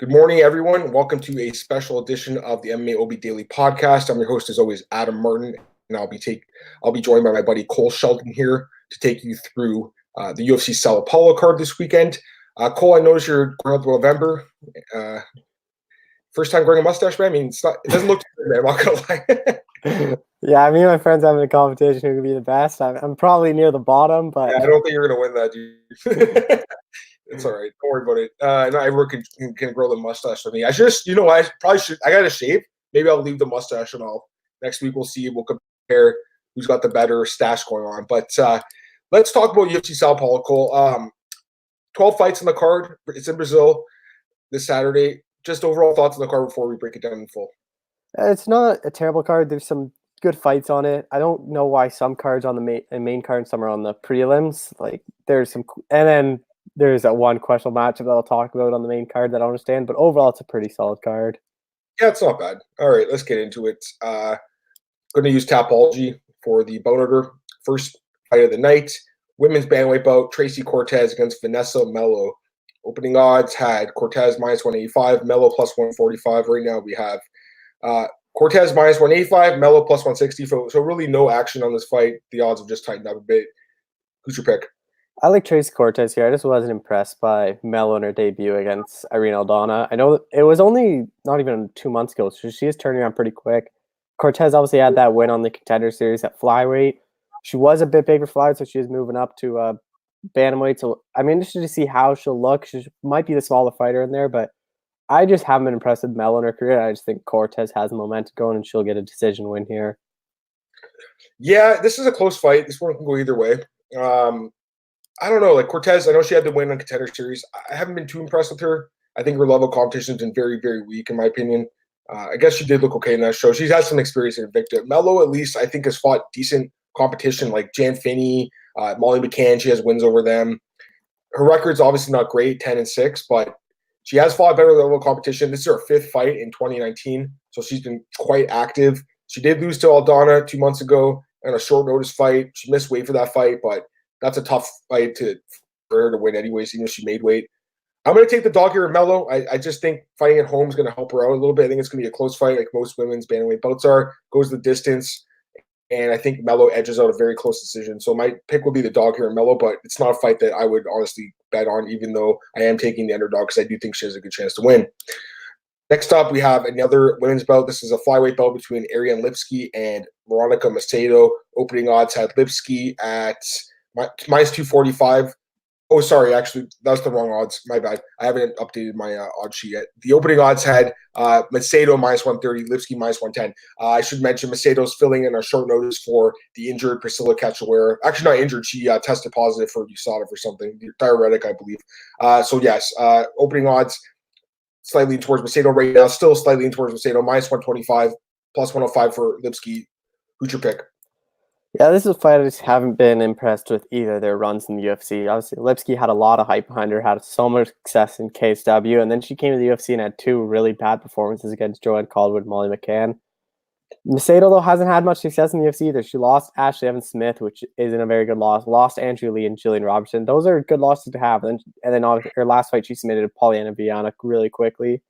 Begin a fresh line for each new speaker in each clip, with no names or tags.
Good morning, everyone. Welcome to a special edition of the MMA OB Daily Podcast. I'm your host, as always, Adam Martin, and I'll be joined by my buddy Cole Shelton here to take you through the UFC Sao Paulo card this weekend. Cole, I noticed you're growing up in November. First time growing a mustache, man. I mean, it doesn't look too good, man. I'm not gonna lie.
Yeah, me and my friends having a competition who could be the best. I'm probably near the bottom, but
yeah, I don't think you're gonna win that, dude. It's all right. Don't worry about it. Not everyone can grow the mustache for me. I probably should. I got to shave. Maybe I'll leave the mustache and next week we'll see. We'll compare who's got the better stash going on. But let's talk about UFC Sao Paulo, Cole. 12 fights on the card. It's in Brazil this Saturday. Just overall thoughts on the card before we break it down in full.
It's not a terrible card. There's some good fights on it. I don't know why some cards on the main card and some are on the prelims. Like there's some, and then there's that one questionable matchup that I'll talk about on the main card that I don't understand. But overall, it's a pretty solid card.
Yeah, it's not bad. All right, let's get into it. Going to use Tapology for the Bellator first fight of the night. Women's bantamweight bout, Tracy Cortez against Vanessa Melo. Opening odds had Cortez minus 185, Melo plus 145. Right now we have Cortez minus 185, Melo plus 160. So really no action on this fight. The odds have just tightened up a bit. Who's your pick?
I like Tracy Cortez here. I just wasn't impressed by Melo in her debut against Irene Aldana. I know it was only not even 2 months ago, so she is turning around pretty quick. Cortez obviously had that win on the Contender Series at flyweight. She was a bit bigger flyweight, so she is moving up to bantamweight. So I'm interested to see how she'll look. She might be the smaller fighter in there, but I just haven't been impressed with Melo in her career. I just think Cortez has the momentum going, and she'll get a decision win here.
Yeah, this is a close fight. This one can go either way. I don't know. Like Cortez, I know she had the win on Contender Series. I haven't been too impressed with her. I think her level of competition has been very, very weak, in my opinion. I guess she did look okay in that show. She's had some experience in Invicta. Melo, at least, I think, has fought decent competition like Jan Finney, Molly McCann. She has wins over them. Her record's obviously not great, 10-6, but she has fought better level of competition. This is her fifth fight in 2019, so she's been quite active. She did lose to Aldana 2 months ago in a short notice fight. She missed weight for that fight, but that's a tough fight for her to win anyways, even if she made weight. I'm going to take the dog here at Melo. I just think fighting at home is going to help her out a little bit. I think it's going to be a close fight like most women's bantamweight bouts are. Goes the distance, and I think Melo edges out a very close decision. So my pick will be the dog here at Melo, but it's not a fight that I would honestly bet on, even though I am taking the underdog because I do think she has a good chance to win. Next up, we have another women's bout. This is a flyweight bout between Ariane Lipski and Veronica Macedo. Opening odds had Lipski at minus 245. Oh, sorry, actually, that's the wrong odds. My bad. I haven't updated my odds sheet yet. The opening odds had Macedo minus 130, Lipski minus 110. I should mention Macedo's filling in a short notice for the injured Priscilla Cachoeira. Actually, not injured. She tested positive for USADA for something, diuretic, I believe. So, yes, opening odds slightly towards Macedo right now. Still slightly towards Macedo, minus 125, plus 105 for Lipski. Who's your pick?
Yeah, this is a fight I just haven't been impressed with either their runs in the UFC. Obviously, Lipski had a lot of hype behind her, had so much success in KSW, and then she came to the UFC and had two really bad performances against Joanne Calderwood and Molly McCann. Macedo, though, hasn't had much success in the UFC either. She lost Ashley Evans-Smith, which isn't a very good loss. Lost Andrew Lee and Jillian Robertson. Those are good losses to have. And then on her last fight, she submitted Polyana Viana really quickly.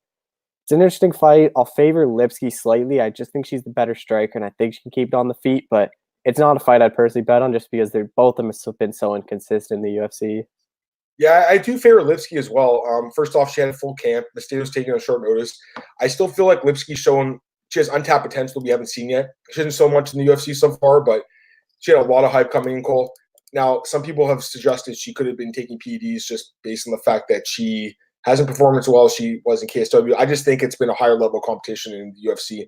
It's an interesting fight. I'll favor Lipski slightly. I just think she's the better striker, and I think she can keep it on the feet, but it's not a fight I'd personally bet on just because both of them have been so inconsistent in the UFC.
Yeah, I do favor Lipski as well. First off, she had a full camp. Macedo's taking a short notice. I still feel like Lipski's shown she has untapped potential we haven't seen yet. She hasn't so much in the UFC so far, but she had a lot of hype coming in, Cole. Now, some people have suggested she could have been taking PEDs just based on the fact that she hasn't performed as well as she was in KSW. I just think it's been a higher level of competition in the UFC.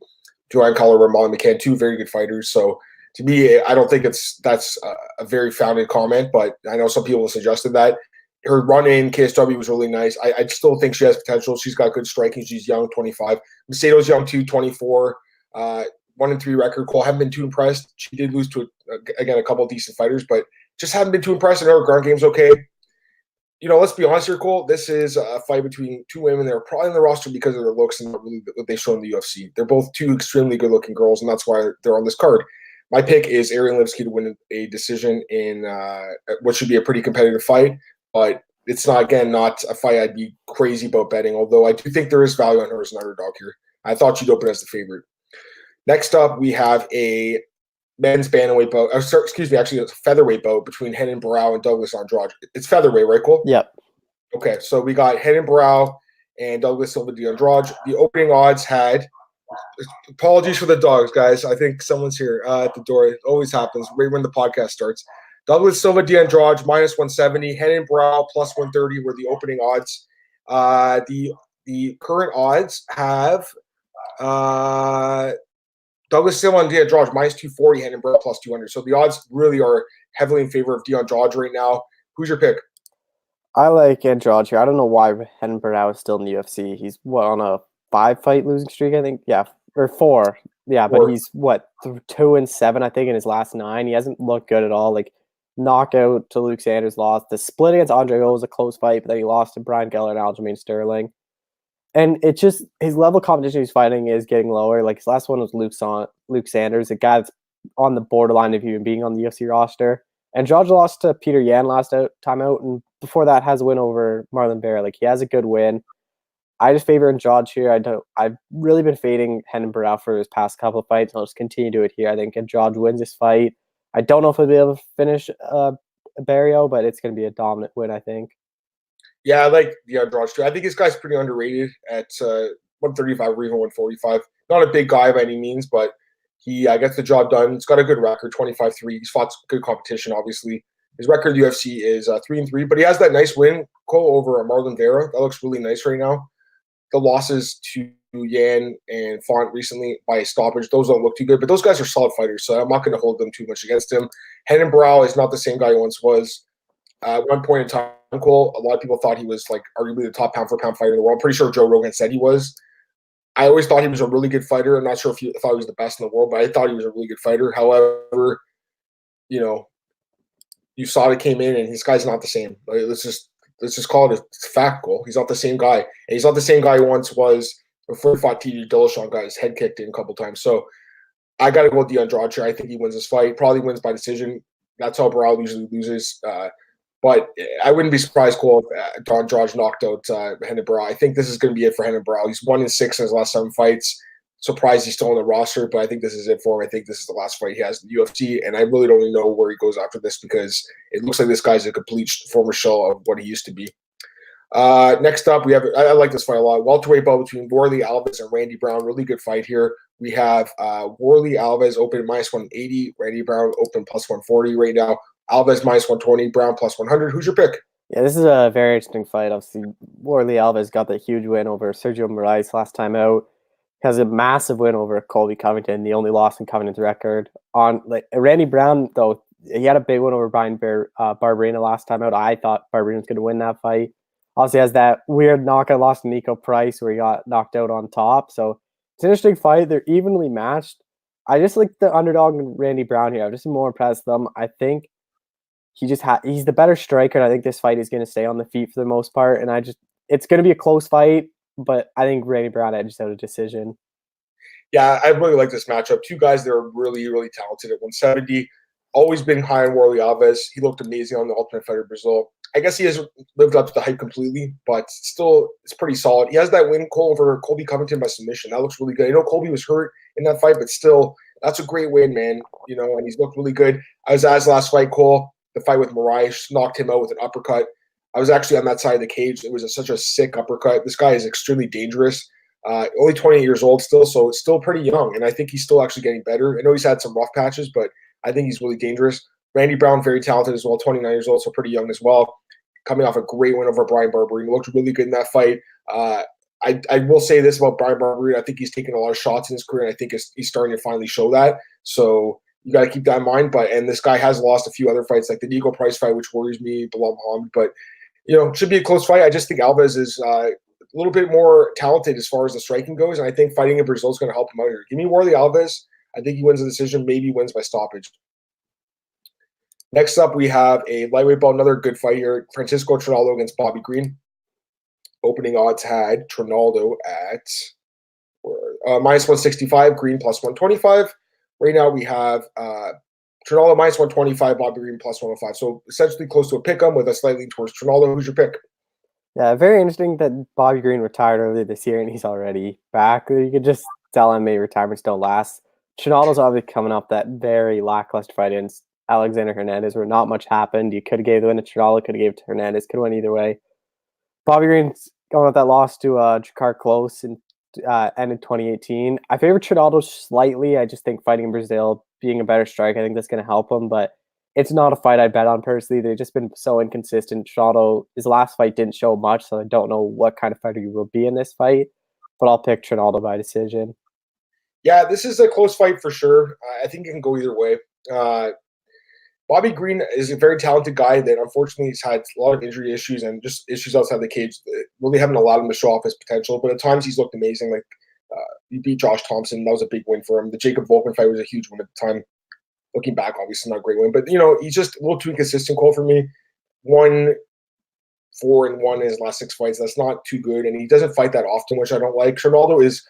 Joanne Calderwood and Molly McCann, two very good fighters. So to me, I don't think that's a very founded comment, but I know some people have suggested that. Her run in KSW was really nice. I still think she has potential. She's got good striking. She's young, 25. Macedo's young too, 24. 1-3 record. Cole, haven't been too impressed. She did lose to, again, a couple of decent fighters, but just haven't been too impressed. I know her ground game's okay. You know, let's be honest here, Cole. This is a fight between two women that are probably in the roster because of their looks and not really what they show in the UFC. They're both two extremely good-looking girls, and that's why they're on this card. My pick is Ariane Lipski to win a decision in what should be a pretty competitive fight. But it's not a fight I'd be crazy about betting, although I do think there is value on her as an underdog here. I thought she'd open as the favorite. Next up, we have a men's bantamweight bout. Actually, it's a featherweight bout between Renan Barão and Douglas Andrade. It's featherweight, right, Cole?
Yep.
Okay, so we got Renan Barão and Douglas Silva de Andrade. The opening odds had. Apologies for the dogs, guys. I think someone's here at the door. It always happens right when the podcast starts. Douglas Silva de Andrade minus 170. Renan Barão plus 130 were the opening odds. The current odds have Douglas Silva de Andrade minus 240, Renan Barão plus 200. So the odds really are heavily in favor of de Andrade right now. Who's your pick?
I like Andrade here. I don't know why Renan Barão is still in the UFC. He's on a 5-fight losing streak, I think. Yeah, or 4. Yeah, but he's 2-7, I think, in his last 9. He hasn't looked good at all. Like knockout to Luke Sanders lost. The split against Andre Go was a close fight, but then he lost to Brian Geller and Aljamain Sterling. And it's just his level of competition he's fighting is getting lower. Like his last one was Luke Sanders, a guy that's on the borderline of even being on the UFC roster. And Andrade lost to Peter Yan time out, and before that has a win over Marlon Vera. Like he has a good win. I just favor Andrade here. I've really been fading Renan Barão for his past couple of fights. I'll just continue to do it here. I think Andrade wins this fight. I don't know if he'll be able to finish Barrio, but it's going to be a dominant win, I think.
Yeah, I like the Andrade too. I think this guy's pretty underrated at 135 or even 145. Not a big guy by any means, but he gets the job done. He's got a good record, 25-3. He's fought good competition, obviously. His record in the UFC is 3-3, but he has that nice win, Cole, over Marlon Vera. That looks really nice right now. The losses to Yan and Font recently by a stoppage, those don't look too good, but those guys are solid fighters, so I'm not going to hold them too much against him. Renan Barão is not the same guy he once was. At one point in time, Cole, a lot of people thought he was like arguably the top pound-for-pound fighter in the world. I'm pretty sure Joe Rogan said he was. I always thought he was a really good fighter. I'm not sure if he thought he was the best in the world, but I thought he was a really good fighter. However, you saw it came in, and this guy's not the same. Let's just call it a fact, Cole. He's not the same guy. And he's not the same guy he once was before he fought TJ Dillashaw, got his head kicked in a couple times. So I got to go with de Andrade here. I think he wins this fight. Probably wins by decision. That's how Barão usually loses. But I wouldn't be surprised, Cole, if Andrade knocked out Renan Barão. I think this is going to be it for Renan Barão. He's 1-6 in his last 7 fights. Surprised he's still on the roster, but I think this is it for him. I think this is the last fight he has in the UFC, and I really don't even know where he goes after this because it looks like this guy's a complete former shell of what he used to be. Next up, we have I like this fight a lot. Welterweight bout between Warlley Alves and Randy Brown. Really good fight here. We have Warlley Alves open minus 180, Randy Brown open plus 140 right now. Alves minus 120, Brown plus 100. Who's your pick?
Yeah, this is a very interesting fight. Obviously, Warlley Alves got that huge win over Sergio Moraes last time out. Has a massive win over Colby Covington, the only loss in Covington's record. On Randy Brown, though, he had a big win over Brian Barberena last time out. I thought Barberena was going to win that fight. Obviously, has that weird knockout loss to Nico Price where he got knocked out on top. So it's an interesting fight. They're evenly matched. I just like the underdog in Randy Brown here. I'm just more impressed with them. I think he's the better striker, and I think this fight is going to stay on the feet for the most part. And it's going to be a close fight. But I think Randy Brown edged out a decision.
Yeah, I really like this matchup. Two guys that are really, really talented at 170. Always been high on Warlley Alves. He looked amazing on the Ultimate Fighter Brazil. I guess he hasn't lived up to the hype completely, but still, it's pretty solid. He has that win, Cole, over Colby Covington by submission. That looks really good. I know Colby was hurt in that fight, but still, that's a great win, man. And he's looked really good. I was at his last fight, Cole. The fight with Moraes knocked him out with an uppercut. I was actually on that side of the cage. It was such a sick uppercut. This guy is extremely dangerous. Only 28 years old still, so it's still pretty young. And I think he's still actually getting better. I know he's had some rough patches, but I think he's really dangerous. Randy Brown, very talented as well, 29 years old, so pretty young as well. Coming off a great win over Brian Barberena. Looked really good in that fight. I will say this about Brian Barberena. I think he's taken a lot of shots in his career, and I think he's starting to finally show that. So you got to keep that in mind. And this guy has lost a few other fights, like the Nico Price fight, which worries me, Bilal Muhammad. But it should be a close fight. I just think Alves is a little bit more talented as far as the striking goes, and I think fighting in Brazil is going to help him out here. Give me Warlley Alves. I think he wins the decision, maybe wins by stoppage. Next up, we have a lightweight bout, another good fight here. Francisco Trinaldo against Bobby Green. Opening odds had Trinaldo at minus 165, Green plus 125. Right now we have Ronaldo minus 125, Bobby Green plus 105. So essentially close to a pick 'em with a slightly towards Ronaldo. Who's your pick?
Yeah, very interesting that Bobby Green retired earlier this year and he's already back. You could just tell him maybe retirements don't last. Ronaldo's obviously coming up that very lackluster fight against Alexander Hernandez where not much happened. You could have gave the win to Ronaldo, could have gave it to Hernandez, could have went either way. Bobby Green's going with that loss to Jakar Close in end of 2018. I favor Ronaldo slightly. I just think fighting in Brazil, being a better striker, I think that's going to help him. But it's not a fight I bet on personally. They've just been so inconsistent. Ronaldo, his last fight didn't show much, so I don't know what kind of fighter he will be in this fight. But I'll pick Ronaldo by decision.
Yeah, this is a close fight for sure. I think it can go either way. Bobby Green is a very talented guy that unfortunately has had a lot of injury issues and just issues outside the cage that really haven't allowed him to show off his potential. But at times he's looked amazing. Like he beat Josh Thompson. That was a big win for him. The Jacob Volkman fight was a huge win at the time. Looking back, obviously not a great win. But, he's just a little too inconsistent, Cole, for me. 1-4-1 in his last 6 fights. That's not too good. And he doesn't fight that often, which I don't like. Ronaldo is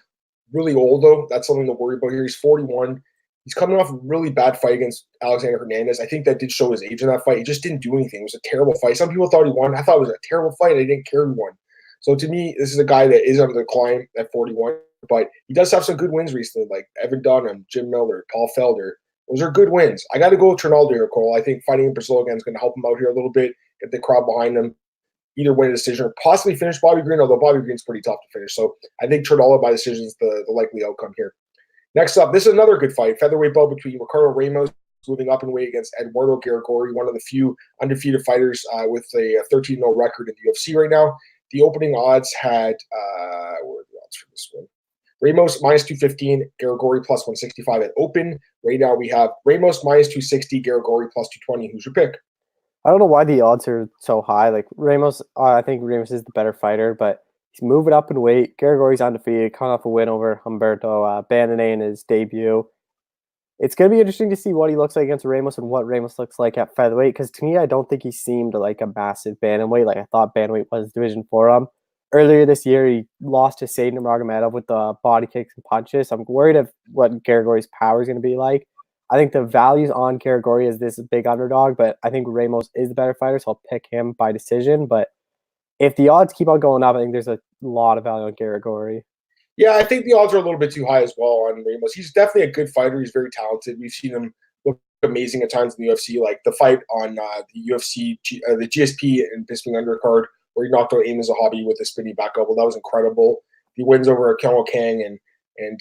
really old, though. That's something to worry about here. He's 41. He's coming off a really bad fight against Alexander Hernandez. I think that did show his age in that fight. He just didn't do anything. It was a terrible fight. Some people thought he won. I thought it was a terrible fight. I didn't care who won. So to me, this is a guy that is on the decline at 41. But he does have some good wins recently, like Evan Dunham, Jim Miller, Paul Felder. Those are good wins. I got to go with Ronaldo here, Cole. I think fighting in Brazil again is going to help him out here a little bit, get the crowd behind him, either win a decision or possibly finish Bobby Green, although Bobby Green's pretty tough to finish. So I think Ronaldo by decision is the likely outcome here. Next up, this is another good fight. Featherweight bout between Ricardo Ramos moving up in weight against Eduardo Garagorri, one of the few undefeated fighters with a 13-0 record in the UFC right now. The opening odds had, where are the odds for this one? Ramos minus 215, Garagorri plus 165 at open. Right now we have Ramos minus 260, Garagorri plus 220. Who's your pick?
I don't know why the odds are so high. Like Ramos, I think Ramos is the better fighter, but he's moving up in weight. Garagorri's undefeated, coming off a win over Humberto Bandené in his debut. It's going to be interesting to see what he looks like against Ramos and what Ramos looks like at featherweight, because to me, I don't think he seemed like a massive bantamweight. Like I thought bantamweight was division for him. Earlier this year, he lost to Seydan Nurmagomedov with the body kicks and punches. I'm worried of what Garagorri's power is going to be like. I think the values on Garagorri is this big underdog, but I think Ramos is the better fighter, so I'll pick him by decision. But if the odds keep on going up, I think there's a lot of value on Garagorri.
Yeah, I think the odds are a little bit too high as well on Ramos. He's definitely a good fighter. He's very talented. We've seen him look amazing at times in the UFC, like the fight on the UFC, the GSP and Bisping undercard, where he knocked out Amos Zahabi with a spinning back elbow. That was incredible. The wins over Kyung Kang and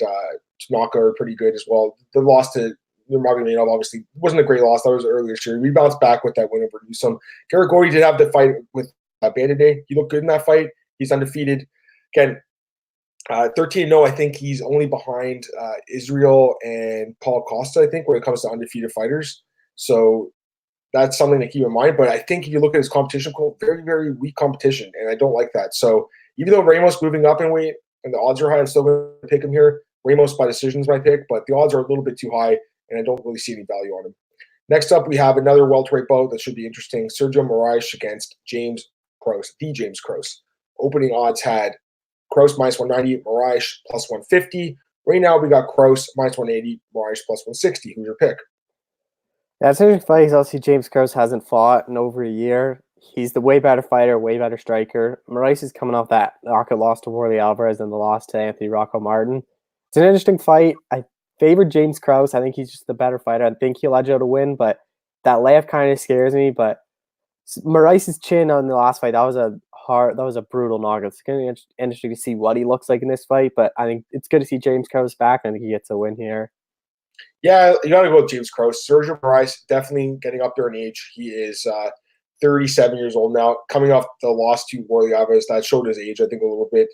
Tanaka are pretty good as well. The loss to Nurmagomedov obviously wasn't a great loss. That was earlier this year. We bounced back with that win over Newsome. Garagorri did have the fight with Bandené. He looked good in that fight. He's undefeated. Again, 13-0, I think he's only behind Israel and Paul Costa, I think, when it comes to undefeated fighters. So that's something to keep in mind. But I think if you look at his competition, very, very weak competition, and I don't like that. So even though Ramos moving up in weight and the odds are high, I'm still going to pick him here. Ramos by decision is my pick, but the odds are a little bit too high, and I don't really see any value on him. Next up, we have another welterweight bout that should be interesting. Sergio Moraes against James Krause, the James Krause. Opening odds had Krause minus 190, Moraes plus 150. Right now, we got Krause minus 180, Moraes plus 160. Who's your pick?
That's an interesting fight. Obviously, James Krause hasn't fought in over a year. He's the way better fighter, way better striker. Moraes is coming off that knockout loss to Warley Alvarez and the loss to Anthony Rocco Martin. It's an interesting fight. I favored James Krause. I think he's just the better fighter. I think he'll edge out a win, but that layup kind of scares me. But Moraes' chin on the last fight, that was a brutal knockout. It's going to be interesting to see what he looks like in this fight, but I think it's good to see James Krause back. I think he gets a win here.
Yeah, you got to go with James Krause. Sergio Moraes definitely getting up there in age. He is 37 years old now, coming off the loss to Warley Alvarez. That showed his age, I think, a little bit.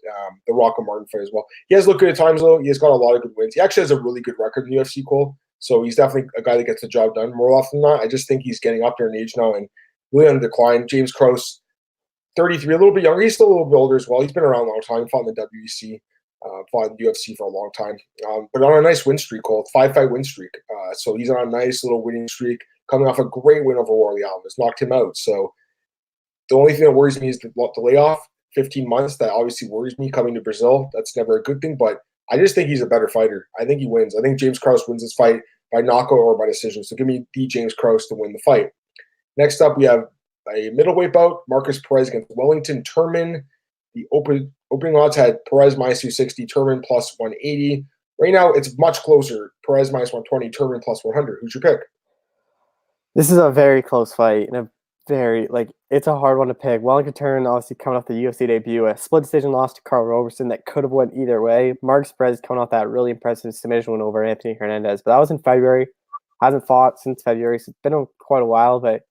The Rocco Martin fight as well. He has looked good at times, though. He has got a lot of good wins. He actually has a really good record in the UFC, Cole. So he's definitely a guy that gets the job done more often than not. I just think he's getting up there in age now and really on decline. James Krause, 33, a little bit younger. He's still a little bit older as well. He's been around a long time. Fought in the WEC, fought in the UFC for a long time. But on a nice win streak, Cole. 5-fight win streak. So he's on a nice little winning streak, coming off a great win over Warley Alvarez. Knocked him out. So the only thing that worries me is the layoff. 15 months. That obviously worries me coming to Brazil. That's never a good thing. But I just think he's a better fighter. I think he wins. I think James Krause wins this fight by knockout or by decision. So give me D. James Krause to win the fight. Next up, we have a middleweight bout, Marcus Perez against Wellington Turman. The opening odds had Perez minus 260, Turman plus 180. Right now, it's much closer. Perez minus 120, Turman plus 100. Who's your pick?
This is a very close fight and a very it's a hard one to pick. Wellington Turman obviously coming off the UFC debut, a split decision loss to Carl Roberson that could have went either way. Marcus Perez coming off that really impressive submission win over Anthony Hernandez, but that was in February. Hasn't fought since February, so it's been quite a while. But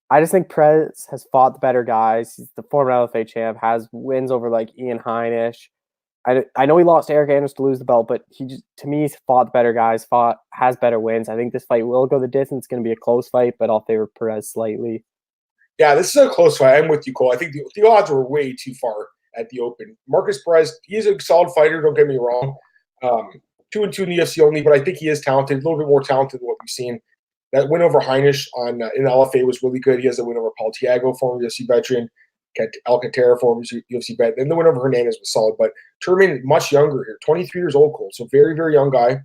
I just think Perez has fought the better guys. He's the former LFA champ, has wins over Ian Heinisch. I know he lost to Eric Anders to lose the belt, but to me, he's fought the better guys, has better wins. I think this fight will go the distance. It's going to be a close fight, but I'll favor Perez slightly. Yeah,
this is a close fight. I'm with you, Cole. I think the odds were way too far at the open. Marcus Perez, he's a solid fighter, don't get me wrong. 2-2 in the UFC only, but I think he is talented, a little bit more talented than what we've seen. That win over Heinisch in LFA was really good. He has a win over Paul Tiago, former UFC veteran. Alcantara, former UFC vet. Then the win over Hernandez was solid. But Turman, much younger here, 23 years old, Cole. So very, very young guy.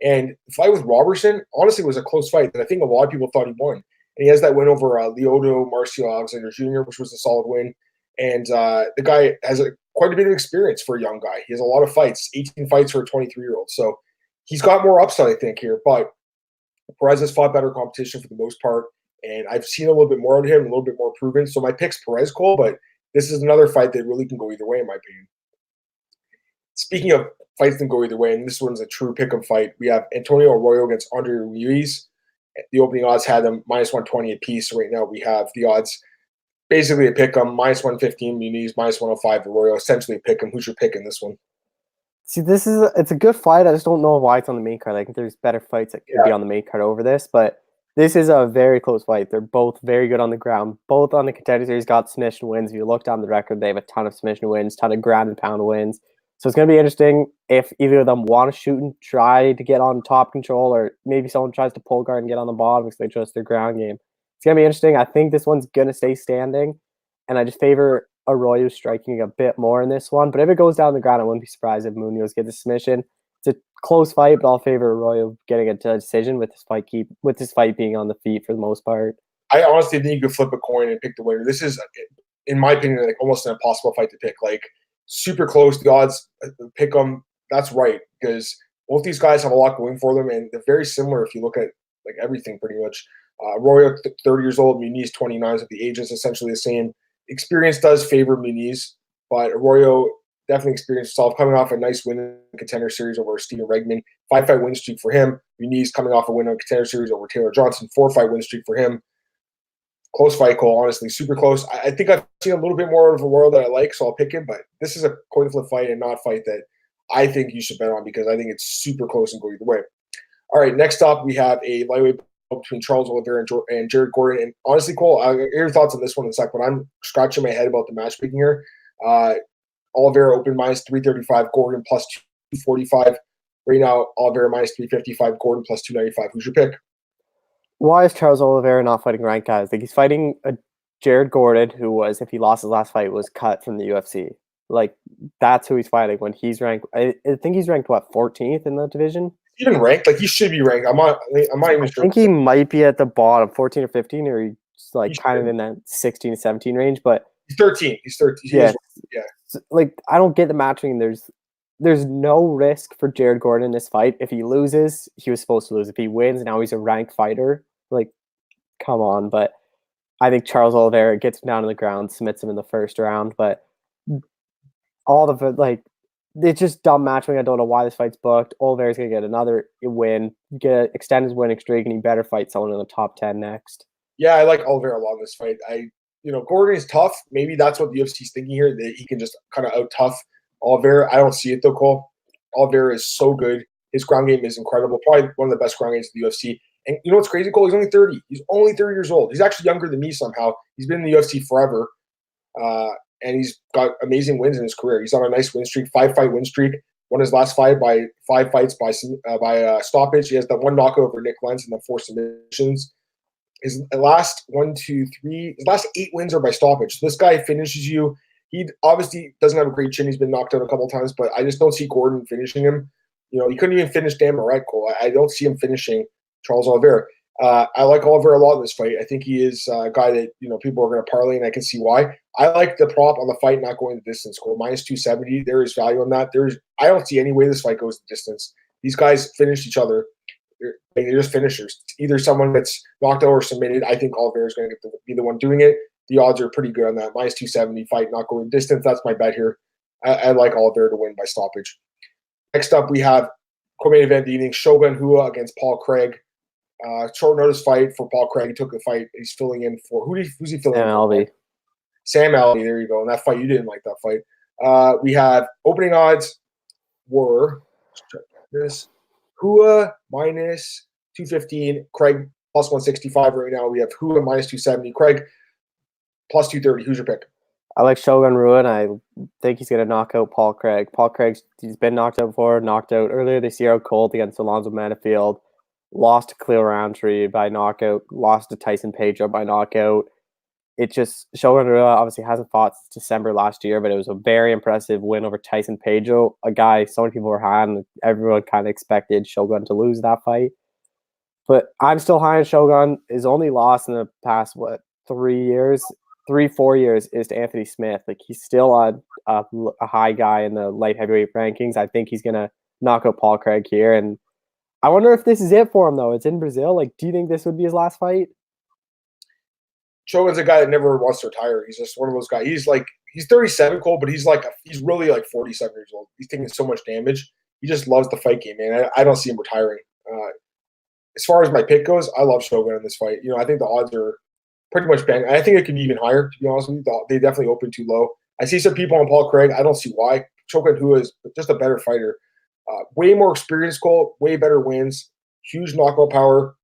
And the fight with Robertson, honestly, was a close fight. And I think a lot of people thought he won. And he has that win over Leoto Marcio Alexander Jr., which was a solid win. And the guy has quite a bit of experience for a young guy. He has a lot of fights, 18 fights for a 23-year-old. So he's got more upside, I think, here. But Perez has fought better competition for the most part. And I've seen a little bit more of him, a little bit more proven. So my pick's Perez, Cole, but this is another fight that really can go either way, in my opinion. Speaking of fights that can go either way, and this one's a true pick-em fight, we have Antonio Arroyo against Andre Ruiz. The opening odds had them minus 120 apiece. So right now we have the odds basically a pick-em, minus 115 Muniz, minus 105 Arroyo, essentially a pick-em. Who's your pick in this one?
See, it's a good fight. I just don't know why it's on the main card. I think there's better fights that could be on the main card over this, but this is a very close fight. They're both very good on the ground. Both on the Contender Series got submission wins. If you look down the record, they have a ton of submission wins, ton of ground and pound wins. So it's going to be interesting if either of them want to shoot and try to get on top control, or maybe someone tries to pull guard and get on the bottom because they trust their ground game. It's going to be interesting. I think this one's going to stay standing, and I just favor Arroyo striking a bit more in this one. But if it goes down the ground, I wouldn't be surprised if Munoz gets a submission. It's a close fight, but I'll favor Arroyo getting a decision with this fight being on the feet for the most part.
I honestly think you could flip a coin and pick the winner. This is, in my opinion, almost an impossible fight to pick. Super close. The odds pick them. That's right, because both these guys have a lot going for them, and they're very similar if you look at everything pretty much. Arroyo, 30 years old. Muniz, 29. So the age is essentially the same. Experience does favor Muniz, but Arroyo definitely experienced himself, coming off a nice win in the Contender Series over Steven Regman. 5-fight win streak for him. Muniz coming off a win on Contender Series over Taylor Johnson. 4-fight win streak for him. Close fight, Cole, honestly. Super close. I think I've seen a little bit more of Arroyo that I like, so I'll pick him. But this is a coin flip fight and not a fight that I think you should bet on, because I think it's super close and go either way. All right, next up, we have a lightweight between Charles Oliveira and Jared Gordon. And honestly, Cole, I'll get your thoughts on this one in a sec, but I'm scratching my head about the matchmaking here. Oliveira open minus 335, Gordon plus 245. Right now, Oliveira minus 355, Gordon plus 295. Who's your pick?
Why is Charles Oliveira not fighting ranked guys? He's fighting a Jared Gordon, who was, if he lost his last fight, was cut from the UFC. That's who he's fighting when he's ranked. I think he's ranked, 14th in the division?
Even ranked? He should be ranked. I'm not even sure.
I think he might be at the bottom, 14 or 15, or he's kind of in that 16 to 17 range, but
he's 13. He's 13.
Yeah. I don't get the matching. There's no risk for Jared Gordon in this fight. If he loses, he was supposed to lose. If he wins, now he's a ranked fighter. Come on. But I think Charles Oliveira gets him down to the ground, submits him in the first round. But all of it, it's just dumb matchmaking. I don't know why this fight's booked. Oliveira's going to get another win, extend his winning streak, and he better fight someone in the top 10 next.
Yeah, I like Oliveira a lot in this fight. Gordon is tough. Maybe that's what the UFC is thinking here, that he can just kind of out-tough Oliveira. I don't see it, though, Cole. Oliveira is so good. His ground game is incredible. Probably one of the best ground games in the UFC. And you know what's crazy, Cole? He's only 30. He's only 30 years old. He's actually younger than me somehow. He's been in the UFC forever. And he's got amazing wins in his career. He's on a nice win streak, 5-fight win streak. Won his last fight by 5 fights by stoppage. He has that one knockout over Nick Lentz and the 4 submissions. His last 8 wins are by stoppage. So this guy finishes you. He obviously doesn't have a great chin. He's been knocked out a couple of times, but I just don't see Gordon finishing him. He couldn't even finish Dan Moret, Cole. I don't see him finishing Charles Oliveira. I like Oliveira a lot in this fight. I think he is a guy that people are going to parlay, and I can see why. I like the prop on the fight not going the distance. Cole, minus 270. There is value on that. I don't see any way this fight goes the distance. These guys finish each other. They're just finishers. Either someone gets knocked out or submitted. I think Oliveira is going to be the one doing it. The odds are pretty good on that. Minus 270 fight not going the distance. That's my bet here. I like Oliveira to win by stoppage. Next up, we have co-main event of the evening: Shogun Rua against Paul Craig. Short notice fight for Paul Craig. He took the fight. He's filling in for who's he filling
Sam
in
Alvey.
for? Sam Alvey. There you go. And that fight, you didn't like that fight. We have opening odds were this Rua minus 215, Craig plus 165. Right now we have Rua minus 270, Craig plus 230. Who's your pick?
I like Shogun Rua, and I think he's going to knock out Paul Craig. Paul Craig, he's been knocked out before, knocked out earlier this year out cold against Alonzo Manifield, lost to Khalil Roundtree by knockout, lost to Tyson Pedro by knockout. Shogun Rua obviously hasn't fought since December last year, but it was a very impressive win over Tyson Pedro, a guy so many people were high on, and everyone kind of expected Shogun to lose that fight. But I'm still high on Shogun. His only loss in the past, 4 years is to Anthony Smith. Like, he's still a high guy in the light heavyweight rankings. I think he's going to knock out Paul Craig here. And I wonder if this is it for him, though. It's in Brazil. Like, do you think this would be his last fight?
Shogun's a guy that never wants to retire. He's just one of those guys. He's 37, Cole, but he's really like 47 years old. He's taking so much damage. He just loves the fight game, man. I don't see him retiring. As far as my pick goes, I love Shogun in this fight. I think the odds are pretty much bang. I think it could be even higher, to be honest with you. They definitely open too low. I see some people on Paul Craig. I don't see why. Shogun, who is just a better fighter. Way more experience, Cole. Way better wins. Huge knockout power.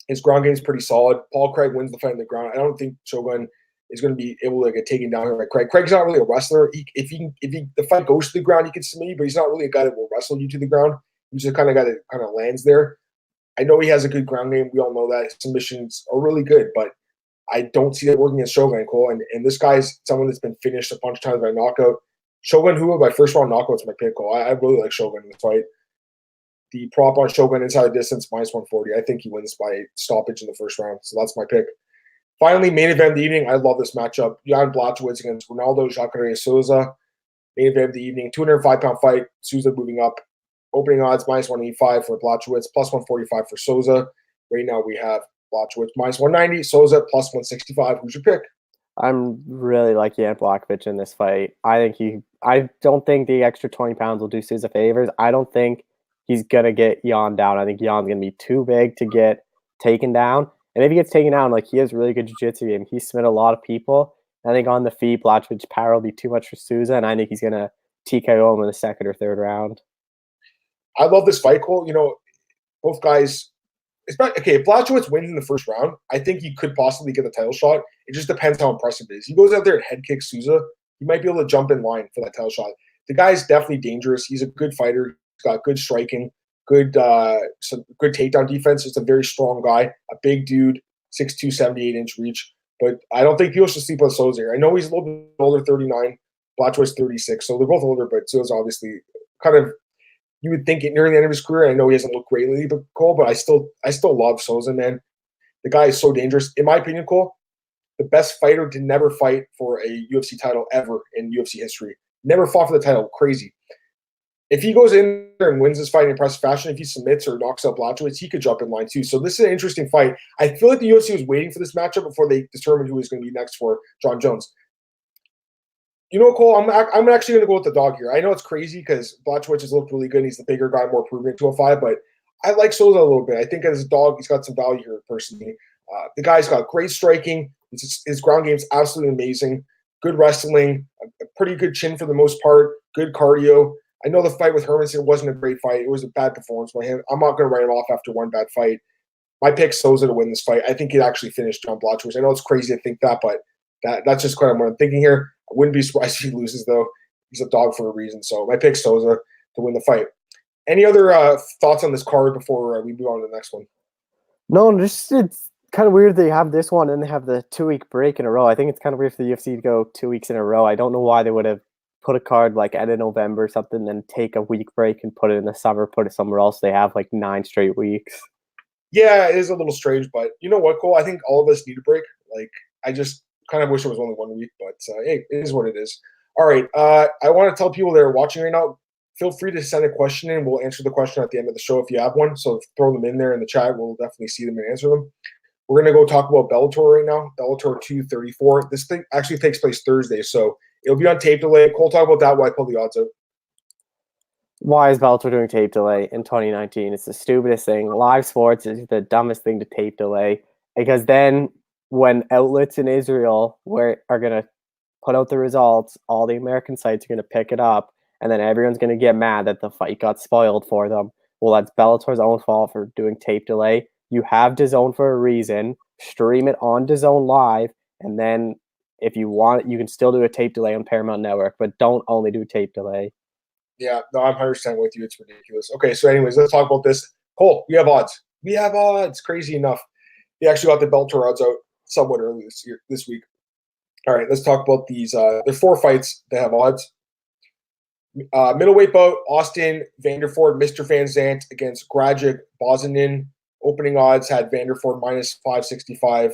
His ground game is pretty solid. Paul Craig wins the fight on the ground. I don't think Shogun is going to be able to get taken down here by Craig. Craig's not really a wrestler. If the fight goes to the ground, he can submit you, but he's not really a guy that will wrestle you to the ground. He's the kind of guy that kind of lands there. I know he has a good ground game. We all know that. His submissions are really good, but I don't see that working against Shogun, Cole. And this guy's someone that's been finished a bunch of times by knockout. Shogun Rua by first round knockout's my pick, Cole. I really like Shogun in this fight. The prop on Shogun inside the distance, minus 140. I think he wins by stoppage in the first round. So that's my pick. Finally, main event of the evening. I love this matchup. Jan Blachowicz against Ronaldo Souza. Main event of the evening. 205-pound fight. Souza moving up. Opening odds, minus 185 for Blachowicz, plus 145 for Souza. Right now we have Blachowicz minus 190, Souza plus 165. Who's your pick?
I'm really like Jan Blachowicz in this fight. I don't think the extra 20 pounds will do Souza favors. I don't think he's going to get Jan down. I think Jan's going to be too big to get taken down. And if he gets taken down, he has really good jiu-jitsu game. He's submitted a lot of people. I think on the feet, Blachowicz's power will be too much for Souza, and I think he's going to TKO him in the second or third round.
I love this fight, Cole. Both guys. If Blachowicz wins in the first round, I think he could possibly get the title shot. It just depends how impressive it is. He goes out there and head kicks Souza. He might be able to jump in line for that title shot. The guy's definitely dangerous. He's a good fighter. He's got good striking, good takedown defense. It's a very strong guy, a big dude, 6'2", 78-inch reach. But I don't think people should sleep on Souza here. I know he's a little bit older, 39. Blachowicz 36, so they're both older, but Souza obviously kind of. You would think it near the end of his career. I know he hasn't looked great lately, but Cole. But I still love Souza, man. The guy is so dangerous. In my opinion, Cole, the best fighter to never fight for a UFC title ever in UFC history. Never fought for the title. Crazy. If he goes in there and wins this fight in impressive fashion, if he submits or knocks out Blachowicz, he could jump in line too. So this is an interesting fight. I feel like the UFC was waiting for this matchup before they determined who was going to be next for Jon Jones. Cole, I'm actually going to go with the dog here. I know it's crazy because Blachowicz has looked really good. He's the bigger guy, more proven at 205, but I like Souza a little bit. I think as a dog, he's got some value here personally. The guy's got great striking. His ground game's absolutely amazing. Good wrestling, a pretty good chin for the most part, good cardio. I know the fight with Hermanson wasn't a great fight. It was a bad performance by him. I'm not going to write him off after one bad fight. My pick's Souza to win this fight. I think he'd actually finish Jan Blachowicz. I know it's crazy to think that, but that's just kind of what I'm thinking here. I wouldn't be surprised if he loses, though. He's a dog for a reason. So my pick's Souza to win the fight. Any other thoughts on this card before we move on to the next one?
No, it's kind of weird they have this one and they have the 2-week break in a row. I think it's kind of weird for the UFC to go 2 weeks in a row. I don't know why they would have put a card like end of November or something, then take a week break and put it in the summer, put it somewhere else. They have like 9 straight weeks.
Yeah, it is a little strange, but you know what, Cole? I think all of us need a break. Like, I just kind of wish it was only 1 week, but hey, it is what it is. All right. I want to tell people that are watching right now, feel free to send a question in. We'll answer the question at the end of the show if you have one. So throw them in there in the chat. We'll definitely see them and answer them. We're going to go talk about Bellator right now, Bellator 234. This thing actually takes place Thursday, so it'll be on tape delay. Cole, talk about that. Why pull the odds out?
Why is Bellator doing tape delay in 2019? It's the stupidest thing. Live sports is the dumbest thing to tape delay because then when outlets in Israel are going to put out the results, all the American sites are going to pick it up, and then everyone's going to get mad that the fight got spoiled for them. Well, that's Bellator's own fault for doing tape delay. You have DAZN for a reason. Stream it on DAZN live, and then if you want, you can still do a tape delay on Paramount Network, but don't only do tape delay.
Yeah, no, I'm 100% with you. It's ridiculous. Okay, so anyways, let's talk about this. Cole, we have odds. We have odds. Crazy enough. They actually got the Bellator odds out somewhat early this week. All right, let's talk about these. There's 4 fights that have odds. Middleweight bout, Austin Vanderford, Mr. Van Zandt against Grajic Bozanin. Opening odds had Vanderford minus 565,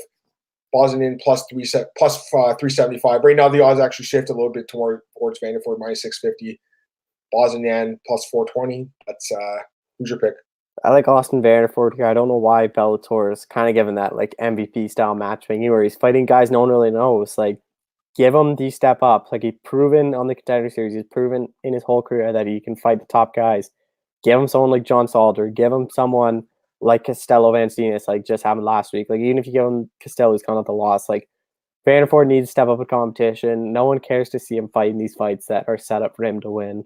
Bozanin plus 375. Right now, the odds actually shift a little bit towards Vanderford minus 650. Bozanin plus 420. That's who's your pick?
I like Austin Vanderford here. I don't know why Bellator is kind of given that like MVP style matchmaking where he's fighting guys no one really knows. Like, give him these step ups. Like, he's proven on the Contender Series. He's proven in his whole career that he can fight the top guys. Give him someone like John Salter. Give him someone like Castello Vancinis, like just happened last week. Like, even if you give him Castello, he's gone at the loss. Like, Vanderford needs to step up in competition. No one cares to see him fight in these fights that are set up for him to win.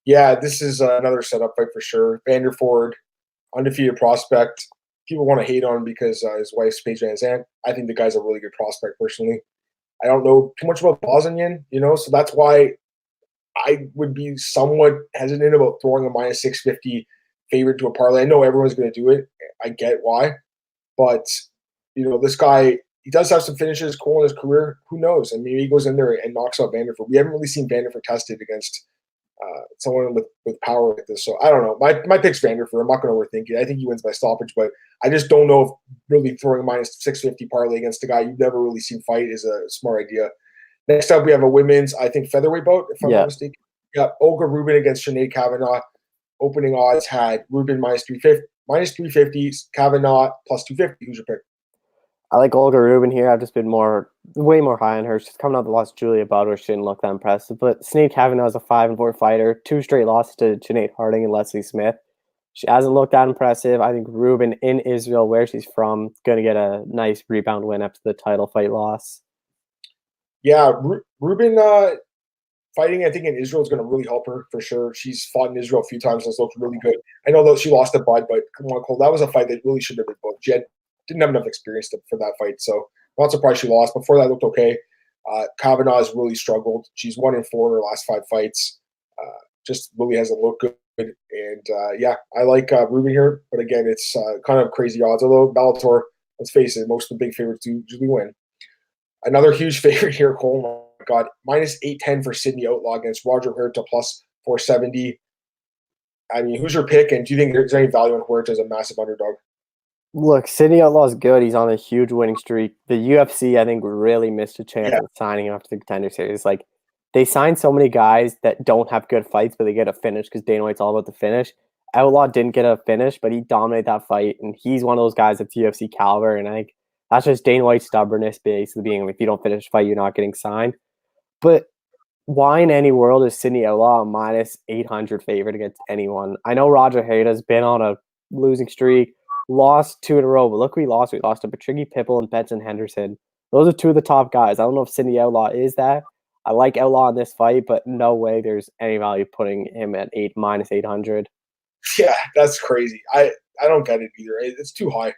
Yeah, this is another setup fight for sure. Vanderford, undefeated prospect. People want to hate on him because his wife's Paige Van Zandt. I think the guy's a really good prospect personally. I don't know too much about Bozanin, so that's why I would be somewhat hesitant about throwing a minus 650 favorite to a parlay. I know everyone's going to do it. I get why. But, this guy, he does have some finishes cool in his career. Who knows? And maybe he goes in there and knocks out Vanderford. We haven't really seen Vanderford tested against someone with power like this. So I don't know. My pick's Vanderford. I'm not going to overthink it. I think he wins by stoppage, but I just don't know if really throwing a minus 650 parlay against a guy you've never really seen fight is a smart idea. Next up, we have a women's, I think, featherweight bout, if I'm not mistaken. Yeah, Olga Rubin against Sinead Kavanagh. Opening odds had Rubin minus 350, Kavanagh plus 250. Who's your pick?
I like Olga Rubin here. I've just been way more high on her. She's coming out the loss to Julia Butler. She didn't look that impressive. But Sinead Kavanagh is a 5-4 fighter. 2 straight losses to Janae Harding and Leslie Smith. She hasn't looked that impressive. I think Rubin in Israel, where she's from, going to get a nice rebound win after the title fight loss.
Yeah, Rubin fighting, I think, in Israel is going to really help her for sure. She's fought in Israel a few times and has looked really good. I know that she lost to Bud, but come on, Cole, that was a fight that really should have been booked. She didn't have enough experience for that fight, so I'm not surprised she lost. Before that, looked okay. Kavanagh has really struggled. She's 1-4 in her last 5 fights. Just really hasn't looked good. And yeah, I like Rubin here, but again, it's kind of crazy odds. Although Bellator, let's face it, most of the big favorites do usually win. Another huge favorite here, Cole. Oh my God, minus 810 for Sydney Outlaw against Roger Huerta plus 470. I mean, who's your pick? And do you think there's any value on Huerta as a massive underdog?
Look, Sydney Outlaw is good. He's on a huge winning streak. The UFC, I think, really missed a chance at signing him after the Contender Series. Like, they signed so many guys that don't have good fights, but they get a finish because Dana White's all about the finish. Outlaw didn't get a finish, but he dominated that fight, and he's one of those guys that's UFC caliber. And I think that's just Dana White's stubbornness, basically being like, if you don't finish a fight, you're not getting signed. But why in any world is Sydney Outlaw a minus 800 favorite against anyone? I know Roger Hayda's been on a losing streak, lost 2 in a row, but look who he lost. We lost to Patricky Pipple and Benson Henderson. Those are 2 of the top guys. I don't know if Sydney Outlaw is that. I like Outlaw in this fight, but no way there's any value putting him at minus 800.
Yeah, that's crazy. I don't get it either. It's too high.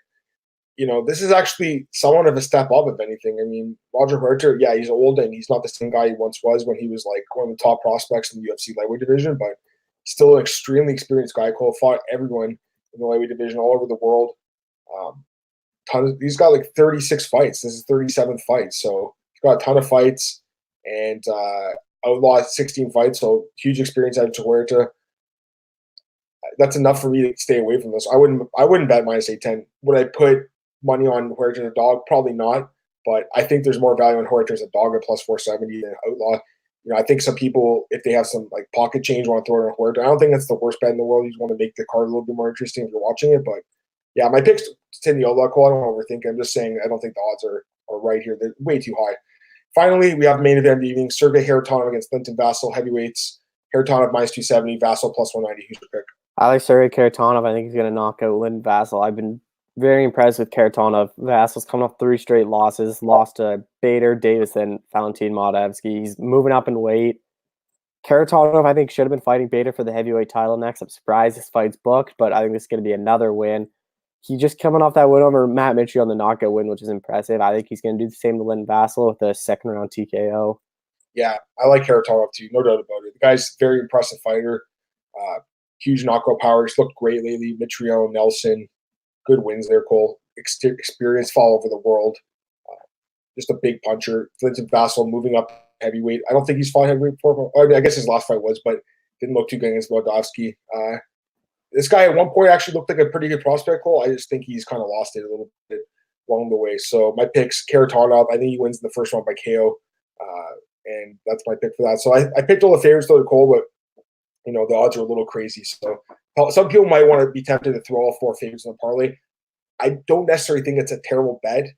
This is actually somewhat of a step up, if anything. I mean, Roger Huerta, yeah, he's old and he's not the same guy he once was when he was like one of the top prospects in the UFC lightweight division, but still an extremely experienced guy. Cole fought everyone in the lightweight division all over the world. He's got like 36 fights. This is 37th fight, so he's got a ton of fights. And outlawed 16 fights, so huge experience out of Huerta. That's enough for me to stay away from this. I wouldn't bet -810. Would I put money on Huerta as a dog? Probably not. But I think there's more value on Huerta as a dog at +470 than outlaw. I think some people, if they have some like pocket change, want to throw it on Huerta. I don't think that's the worst bet in the world. You just want to make the card a little bit more interesting if you're watching it. But yeah, my pick's in the outlaw call. I don't want to overthink it. I'm just saying I don't think the odds are right here. They're way too high. Finally, we have the main event of the evening: Sergey Kharitonov against Linton Vassell, heavyweights. Kharitonov -270, Vassell +190. Who's your pick?
I like Sergey Kharitonov. I think he's going to knock out Linton Vassell. I've been very impressed with Kharitonov. Vassell's coming off 3 straight losses. Lost to Bader, Davison, Valentin Modevsky. He's moving up in weight. Kharitonov, I think, should have been fighting Bader for the heavyweight title next. I'm surprised this fight's booked, but I think this is going to be another win. He just coming off that win over Matt Mitchell on the knockout win, which is impressive. I think he's going to do the same to Linton Vassell with a second-round TKO.
Yeah, I like Kharitonov too, no doubt about it. The guy's a very impressive fighter. Huge knockout power. He's looked great lately. Mitrione, Nelson, good wins there, Cole. Experience fall over the world. Just a big puncher. Linton Vassell moving up heavyweight. I don't think he's fought heavyweight before. I guess his last fight was, but didn't look too good against Modevsky. This guy at one point actually looked like a pretty good prospect, Cole. I just think he's kind of lost it a little bit along the way. So my pick's Kharitonov. I think he wins in the first round by KO. And that's my pick for that. So I picked all the favorites though, Cole, but the odds are a little crazy. So some people might want to be tempted to throw all 4 favorites in the parlay. I don't necessarily think it's a terrible bet.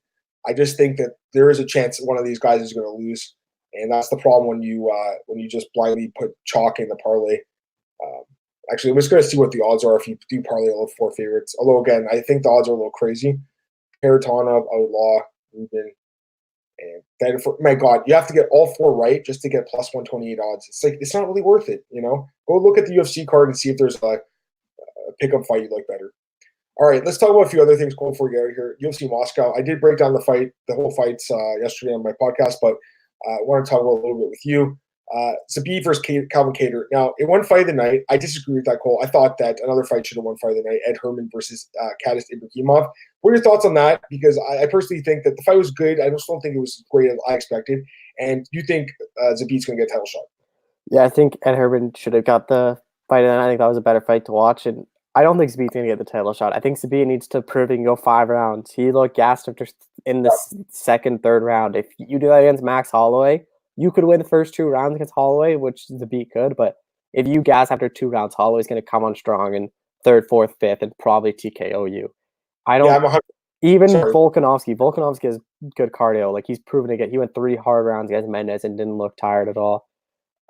I just think that there is a chance that one of these guys is going to lose, and that's the problem when you just blindly put chalk in the parlay. Actually, I'm just going to see what the odds are if you do parlay all 4 favorites. Although again, I think the odds are a little crazy. Kharitonov, Outlaw, Rubin, and then my God, you have to get all 4 right just to get +128 odds. It's not really worth it. Go look at the UFC card and see if there's a pickup fight you like better. All right, let's talk about a few other things before we get out of here. UFC Moscow. I did break down the whole fights yesterday on my podcast, but I want to talk about a little bit with you. Zabit versus Calvin Kattar. Now, in one fight of the night, I disagree with that, Cole. I thought that another fight should have won fight of the night, Ed Herman versus Kadis Ibrahimov. What are your thoughts on that? Because I personally think that the fight was good. I just don't think it was as great as I expected. And you think Zabit's going to get a title shot?
Yeah, I think Ed Herman should have got the fight of the night. I think that was a better fight to watch. And I don't think Zabit's going to get the title shot. I think Zabit needs to prove he can go 5 rounds. He looked gassed after in the second, third round. If you do that against Max Holloway, you could win the first 2 rounds against Holloway, which Zabit could. But if you gas after 2 rounds, Holloway's going to come on strong in 3rd, 4th, 5th, and probably TKO you. I don't.
Yeah,
even Volkanovski. Volkanovski has good cardio. Like, he's proven to get. He went 3 hard rounds against Mendez and didn't look tired at all.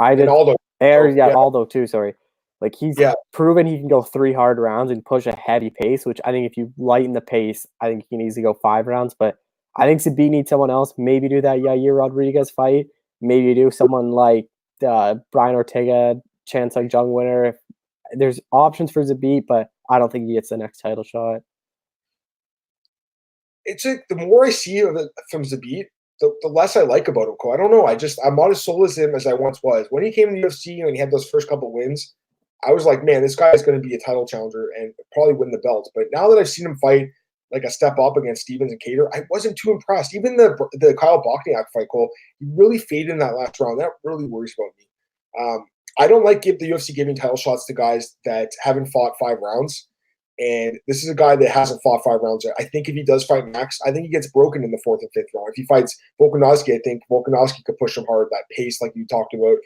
Aldo too. Sorry. Like, he's proven he can go 3 hard rounds and push a heavy pace, which I think if you lighten the pace, I think he can easily go 5 rounds. But I think Zabit needs someone else. Maybe do that Yair Rodriguez fight. Maybe do someone like Brian Ortega, chance like Jung winner. There's options for Zabit, but I don't think he gets the next title shot.
It's like the more I see of it from Zabit, the less I like about him, Cole. I don't know. I'm not as sold as him as I once was. When he came to the UFC and he had those first couple wins, I was like, man, this guy is going to be a title challenger and probably win the belt. But now that I've seen him fight like a step up against Stevens and Kattar, I wasn't too impressed. Even the Kyle Bochniak fight, Cole, he really faded in that last round. That really worries about me. I don't like the UFC giving title shots to guys that haven't fought 5 rounds. And this is a guy that hasn't fought 5 rounds yet. I think if he does fight Max, I think he gets broken in the 4th and 5th round. If he fights Volkanovski, I think Volkanovski could push him hard, that pace like you talked about.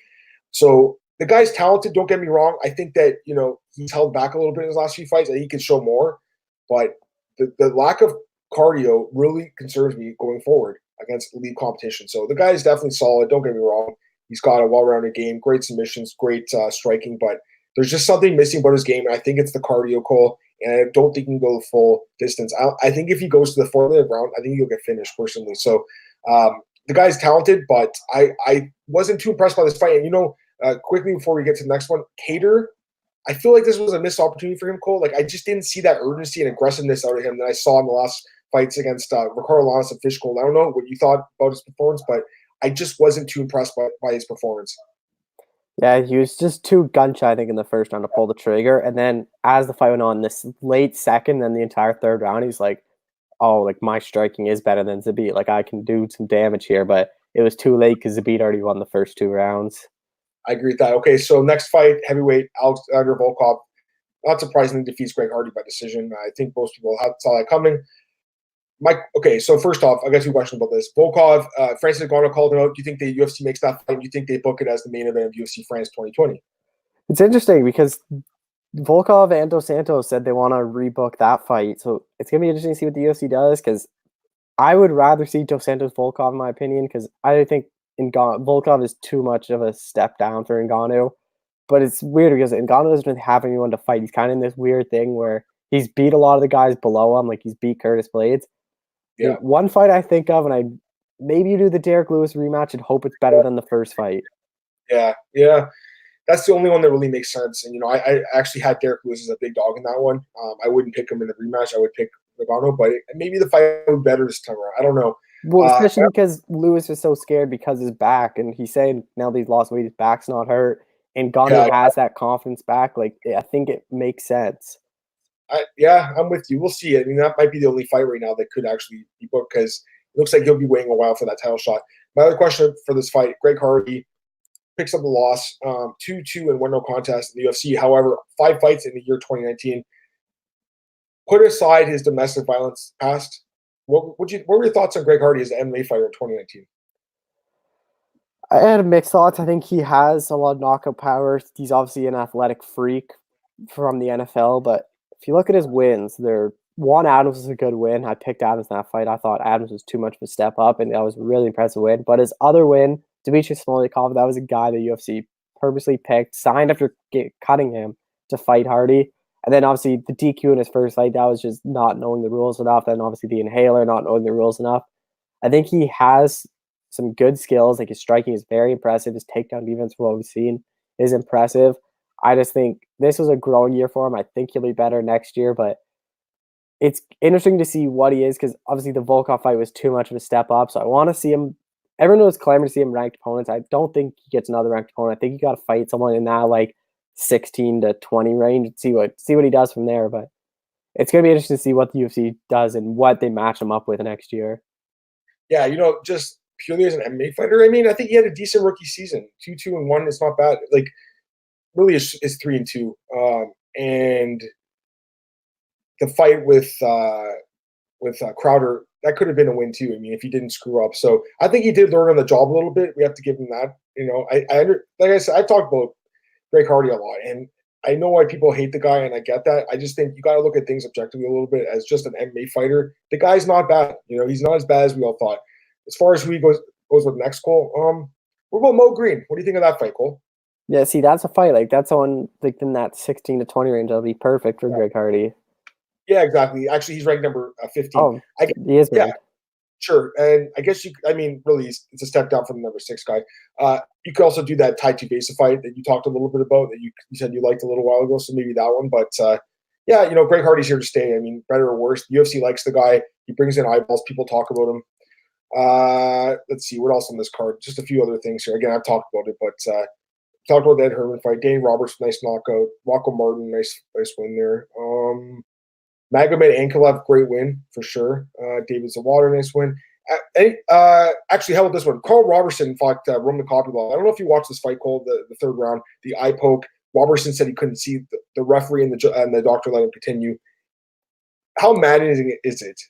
So the guy's talented, don't get me wrong. I think that, he's held back a little bit in his last few fights. I think he can show more. But the lack of cardio really concerns me going forward against elite competition. So the guy is definitely solid, don't get me wrong. He's got a well-rounded game, great submissions, great striking, but there's just something missing about his game, and I think it's the cardio, Cole, and I don't think he can go the full distance. I think if he goes to the 4th round, I think he'll get finished personally. So the guy's talented, but I wasn't too impressed by this fight. And, quickly before we get to the next one, Kattar, I feel like this was a missed opportunity for him, Cole. Like, I just didn't see that urgency and aggressiveness out of him that I saw in the last fights against Ricardo Lamas and Fishgold. I don't know what you thought about his performance, but I just wasn't too impressed by his performance.
Yeah, he was just too gun-shy, I think, in the first round to pull the trigger. And then as the fight went on, this late second, then the entire 3rd round, he's like, oh, like, my striking is better than Zabit. Like, I can do some damage here. But it was too late because Zabit already won the first 2 rounds.
I agree with that. Okay, so next fight, heavyweight, Alexander Volkov. Not surprisingly, defeats Greg Hardy by decision. I think most people saw that coming. Mike, okay, so first off, I got two questions about this. Volkov, Francis Ngannou called him out. Do you think the UFC makes that fight? Do you think they book it as the main event of UFC France 2020?
It's interesting because Volkov and Dos Santos said they want to rebook that fight. So it's going to be interesting to see what the UFC does because I would rather see Dos Santos Volkov, in my opinion, because I think Volkov is too much of a step down for Ngannou. But it's weird because Ngannou doesn't really have anyone to fight. He's kind of in this weird thing where he's beat a lot of the guys below him, like he's beat Curtis Blades.
Yeah.
One fight I think of, and maybe you do the Derek Lewis rematch and hope it's better than the first fight.
Yeah. That's the only one that really makes sense. And, I actually had Derek Lewis as a big dog in that one. I wouldn't pick him in the rematch. I would pick Ngannou, but maybe the fight would be better this time around. I don't know.
Well, especially because Lewis is so scared because his back, and he's saying now that he's lost weight, his back's not hurt, and Ngannou has that confidence back. Like, I think it makes sense.
I'm with you. We'll see. I mean, that might be the only fight right now that could actually be booked because it looks like he'll be waiting a while for that title shot. My other question for this fight, Greg Hardy picks up the loss, 2-2 and 1-0 contest in the UFC. However, 5 fights in the year 2019. Put aside his domestic violence past, what were your thoughts on Greg Hardy as an MMA fighter in 2019?
I had mixed thoughts. I think he has a lot of knockout power. He's obviously an athletic freak from the NFL, but if you look at his wins, Juan Adams was a good win. I picked Adams in that fight. I thought Adams was too much of a step up, and that was a really impressive win. But his other win, Dmitry Smolyakov, that was a guy the UFC purposely picked, signed after cutting him to fight Hardy. And then obviously the DQ in his first fight, that was just not knowing the rules enough. Then obviously the inhaler, not knowing the rules enough. I think he has some good skills. Like his striking is very impressive. His takedown defense, from what we've seen, is impressive. I just think this was a growing year for him. I think he'll be better next year, but it's interesting to see what he is because obviously the Volkov fight was too much of a step up. So I want to see him. Everyone was clamoring to see him ranked opponents. I don't think he gets another ranked opponent. I think you got to fight someone in that like 16 to 20 range and see what he does from there. But it's going to be interesting to see what the UFC does and what they match him up with next year.
Yeah, just purely as an MMA fighter, I mean, I think he had a decent rookie season. 2-2-1 is not bad. Like, really is 3-2. And the fight with Crowder, that could have been a win too. I mean, if he didn't screw up. So I think he did learn on the job a little bit. We have to give him that. Like I said, I talked about Greg Hardy a lot, and I know why people hate the guy, and I get that. I just think you got to look at things objectively a little bit as just an MMA fighter. The guy's not bad. He's not as bad as we all thought. As far as who he goes with next, Cole, what about Mo Green? What do you think of that fight, Cole?
Yeah, see, that's a fight. Like, that's on like in that 16 to 20 range. That'll be perfect for Greg Hardy.
Yeah, exactly. Actually, he's ranked number 15.
Oh, he is ranked.
Sure. And I guess really, it's a step down from the number 6 guy. You could also do that Tai Tuivasa fight that you talked a little bit about that you said you liked a little while ago. So maybe that one. But Greg Hardy's here to stay. I mean, better or worse, the UFC likes the guy. He brings in eyeballs. People talk about him. Let's see what else on this card. Just a few other things here. Again, I've talked about it, but talked about that Herman fight. Danny Roberts, nice knockout. Rocco Martin, nice win there. Magomed Ankalaev, great win for sure. David Zawada, nice win. Actually, how about this one? Carl Robertson fought Roman Kopylov. I don't know if you watched this fight, Cole, the third round, the eye poke. Robertson said he couldn't see the referee and the doctor let him continue. How maddening is it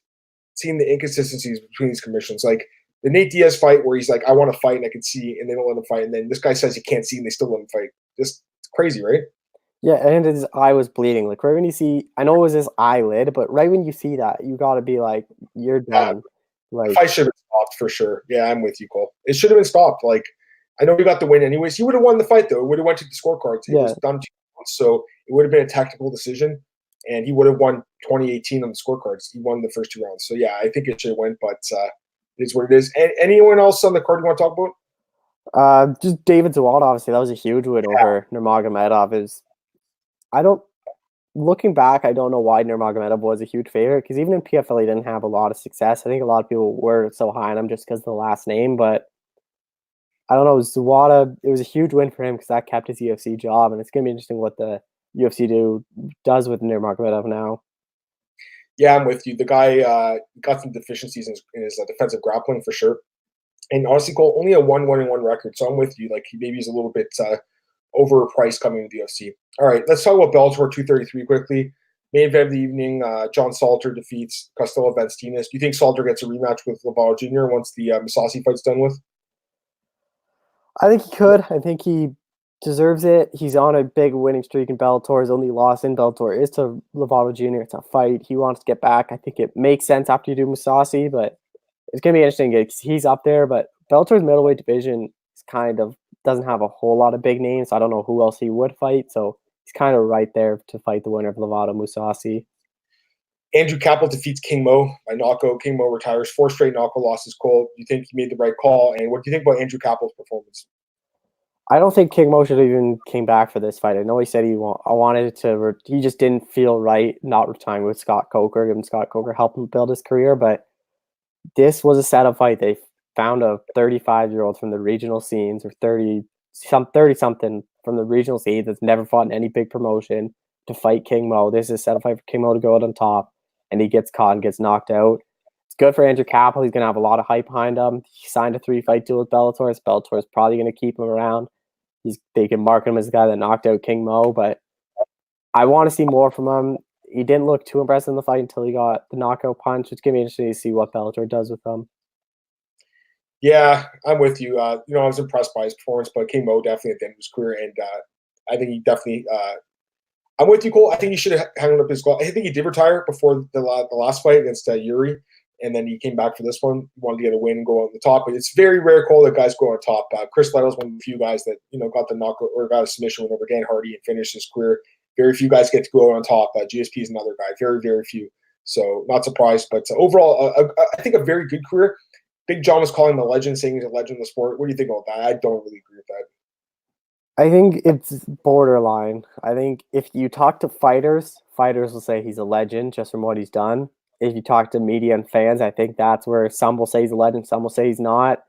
seeing the inconsistencies between these commissions? Like the Nate Diaz fight where he's like, I want to fight and I can see, and they don't let him fight. And then this guy says he can't see and they still let him fight. Just crazy, right?
Yeah, and his eye was bleeding. Like right when you see, I know it was his eyelid, but right when you see that, you got to be like, you're done. Like,
the fight should have been stopped for sure. Yeah, I'm with you, Cole. It should have been stopped. Like, I know he got the win anyways. He would have won the fight though. It would have went to the scorecards. It was done 2 rounds, so it would have been a tactical decision, and he would have won 2018 on the scorecards. He won the first 2 rounds. So yeah, I think it should have went, but it is what it is. And anyone else on the card you want to talk about?
Just David Zawada, obviously, that was a huge win over Nurmagomedov. Looking back, I don't know why Nurmagomedov was a huge favorite because even in PFL, he didn't have a lot of success. I think a lot of people were so high on him just because of the last name, but I don't know. Zawada, it was a huge win for him because that kept his UFC job, and it's going to be interesting what the UFC does with Nurmagomedov now.
Yeah, I'm with you. The guy got some deficiencies in his defensive grappling for sure. And honestly, Cole, only a 1-1-1 record. So I'm with you. Like, he maybe is a little bit overpriced coming to the UFC. All right, let's talk about Bellator 233 quickly. Main event of the evening, John Salter defeats Costello Vanstinas. Do you think Salter gets a rematch with Lovato Jr. once the Masasi fight's done with?
I think he could. I think he deserves it. He's on a big winning streak in Bellator. His only loss in Bellator is to Lovato Jr. It's a fight. He wants to get back. I think it makes sense after you do Masasi, but it's going to be interesting because he's up there. But Bellator's middleweight division is kind of doesn't have a whole lot of big names. I don't know who else he would fight. So he's kind of right there to fight the winner of Lovato Musasi.
Andrew Capel defeats King Mo by knockout. King Mo retires 4 straight knockout losses. Cole, do you think he made the right call? And what do you think about Andrew Capel's performance?
I don't think King Mo should have even came back for this fight. I know he said I wanted to. He just didn't feel right not retiring with Scott Coker, giving Scott Coker help him build his career. But this was a setup fight. They found a 35-year-old from the regional scenes, or 30 something from the regional scene that's never fought in any big promotion to fight King Mo. This is a setup fight for King Mo to go out on top, and he gets caught and gets knocked out. It's good for Andrew Capel. He's going to have a lot of hype behind him. He signed a 3-fight deal with Bellator. Bellator is probably going to keep him around. They can market him as the guy that knocked out King Mo, but I want to see more from him. He didn't look too impressive in the fight until he got the knockout punch. It's going to be interesting to see what Bellator does with him.
Yeah, I'm with you. I was impressed by his performance, but King Mo definitely at the end of his career, and I think he definitely. I'm with you, Cole. I think he should have hung up his glove. I think he did retire before the last fight against Yuri, and then he came back for this one. He wanted to get a win and go on the top. But it's very rare, Cole, that guys go on top. Chris Lytle's one of the few guys that got the knockout or got a submission win over Dan Hardy and finished his career. Very few guys get to go on top. GSP is another guy. Very, very few. So not surprised. But overall, I think a very good career. Big John was calling him a legend, saying he's a legend in the sport. What do you think about that? I don't really agree with that.
I think it's borderline. I think if you talk to fighters will say he's a legend just from what he's done. If you talk to media and fans, I think that's where some will say he's a legend, some will say he's not.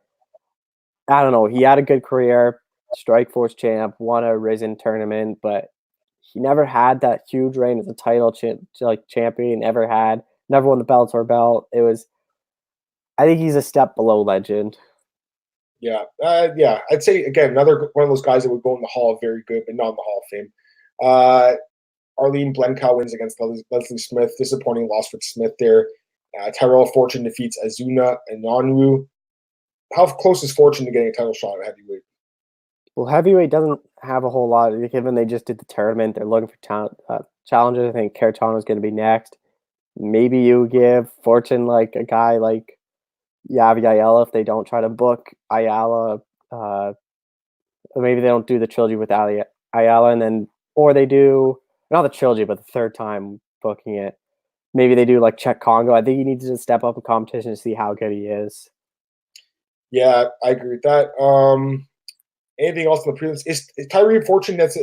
I don't know. He had a good career, Strikeforce champ, won a Risen tournament, but he never had that huge reign as a title champion. Never won the Bellator belt. I think he's a step below legend.
Yeah, I'd say again another one of those guys that would go in the Hall of Very Good, but not in the Hall of Fame. Arlene Blencow wins against Leslie Smith. Disappointing loss for Smith there. Tyrell Fortune defeats Azuna and Nonwu. How close is Fortune to getting a title shot at heavyweight?
Well, heavyweight doesn't have a whole lot. Given they just did the tournament, they're looking for challengers. I think Caratano is going to be next. Maybe you give Fortune like a guy like Yavi Ayala if they don't try to book Ayala. Or maybe they don't do the trilogy with Ayala, or they do not the trilogy, but the third time booking it. Maybe they do like Czech Congo. I think he needs to step up in competition to see how good he is.
Yeah, I agree with that. Anything else in the prelims? Is Tyree Fortune? That's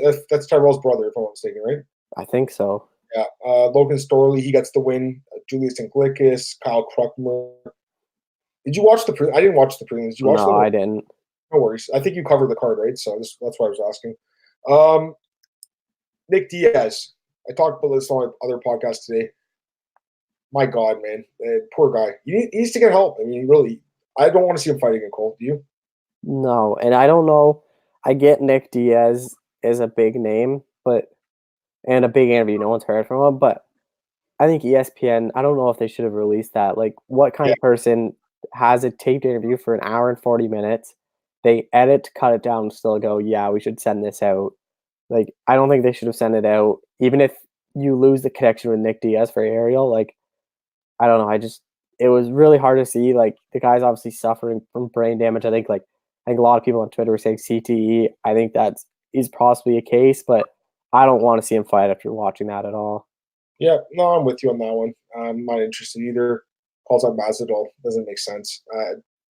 Tyrell's brother, if I'm not mistaken, right?
I think so.
Yeah. Logan Storley, he gets the win. Julius Anglicus, Kyle Kruckmer. Did you watch the prelims? I didn't watch the prelims. Did you watch them?
No, I didn't.
No worries. I think you covered the card, right? So that's why I was asking. Nick Diaz. I talked about this on other podcasts today. My God, man. Poor guy. He needs to get help. I mean, really, I don't want to see him fight again, Cole. Do you?
No, and I don't know. I get Nick Diaz is a big name, and a big interview. No one's heard from him, but I think ESPN, I don't know if they should have released that. Like, what kind of person has a taped interview for an hour and 40 minutes? They edit to cut it down and still go, yeah, we should send this out. Like, I don't think they should have sent it out. Even if you lose the connection with Nick Diaz for Ariel, like, I don't know. It was really hard to see. Like, the guy's obviously suffering from brain damage. I think a lot of people on Twitter were saying CTE. I think is possibly a case, but I don't want to see him fight after watching that at all.
Yeah, no, I'm with you on that one. I'm not interested either. Calls out Masvidal doesn't make sense.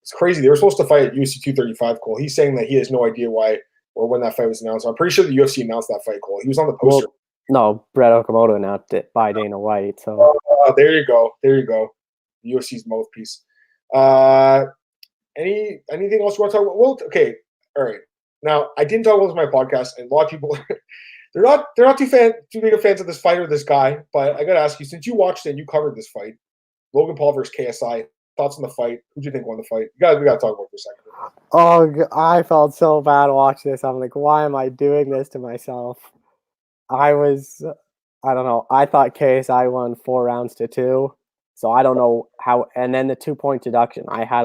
It's crazy. They were supposed to fight at UFC 235, Cole. He's saying that he has no idea why or when that fight was announced. I'm pretty sure the UFC announced that fight, Cole. He was on the poster.
Well, no, Brett Okamoto announced it by Dana White. So
there you go. There you go. The UFC's mouthpiece. Anything else you want to talk about? Well, okay, all right. Now, I didn't talk about this on my podcast, and a lot of people they're not too big of fans of this fight or this guy. But I got to ask you, since you watched it and you covered this fight, Logan Paul versus KSI, thoughts on the fight. Who do you think won the fight? We got to talk about it for a second.
Oh, I felt so bad watching this. I'm like, why am I doing this to myself? I don't know. I thought KSI won 4-2. So I don't know how. And then the 2-point deduction. I had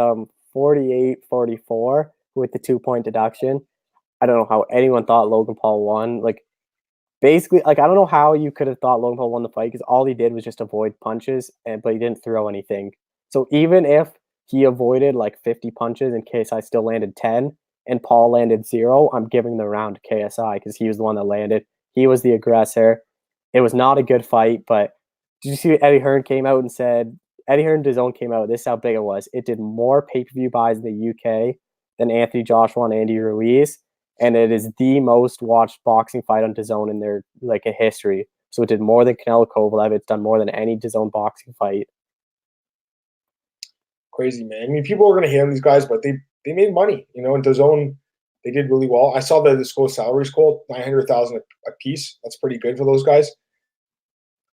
48-44 with the 2-point deduction. I don't know how anyone thought Logan Paul won. Like, basically, like, I don't know how you could have thought Logan Paul won the fight because all he did was just avoid punches, but he didn't throw anything. So even if he avoided like 50 punches and KSI still landed 10 and Paul landed 0, I'm giving the round to KSI because he was the one that landed. He was the aggressor. It was not a good fight, but did you see Eddie Hearn came out and said, Eddie Hearn DAZN came out, this is how big it was. It did more pay-per-view buys in the UK than Anthony Joshua and Andy Ruiz, and it is the most watched boxing fight on DAZN in their like a history. So it did more than Canelo Kovalev. It's done more than any DAZN boxing fight.
Crazy, man. I mean, people are going to hate on these guys, but they made money, you know. And DAZN, they did really well. I saw the school salaries quote, $900,000 a piece. That's pretty good for those guys.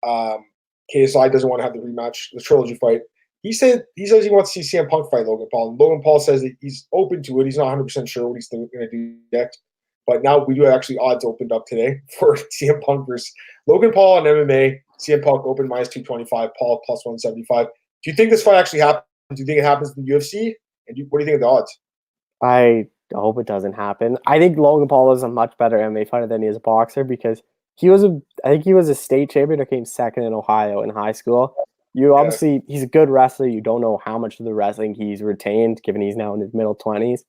KSI doesn't want to have the rematch, the trilogy fight. He says he wants to see CM Punk fight Logan Paul. And Logan Paul says that he's open to it. He's not 100% sure what he's going to do next. But now we do have actually odds opened up today for CM Punk versus Logan Paul on MMA. CM Punk open -225, Paul +175. Do you think this fight actually happens? Do you think it happens in the UFC? And what do you think of the odds?
I hope it doesn't happen. I think Logan Paul is a much better MMA fighter than he is a boxer because I think he was a state champion or came second in Ohio in high school. Obviously, he's a good wrestler. You don't know how much of the wrestling he's retained, given he's now in his middle 20s.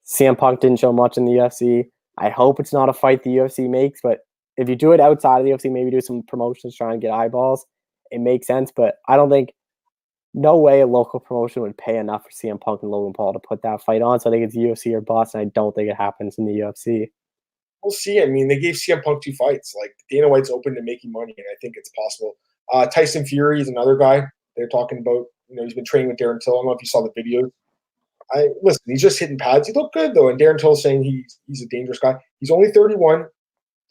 CM Punk didn't show much in the UFC. I hope it's not a fight the UFC makes, but if you do it outside of the UFC, maybe do some promotions trying to get eyeballs, it makes sense. But I don't think, no way a local promotion would pay enough for CM Punk and Logan Paul to put that fight on. So I think it's UFC or bust, and I don't think it happens in the UFC.
We'll see. I mean, they gave CM Punk 2 fights. Like, Dana White's open to making money, and I think it's possible. Tyson Fury is another guy they're talking about. You know, he's been training with Darren Till. I don't know if you saw the videos. Listen, he's just hitting pads. He looked good, though, and Darren Till's saying he's a dangerous guy. He's only 31.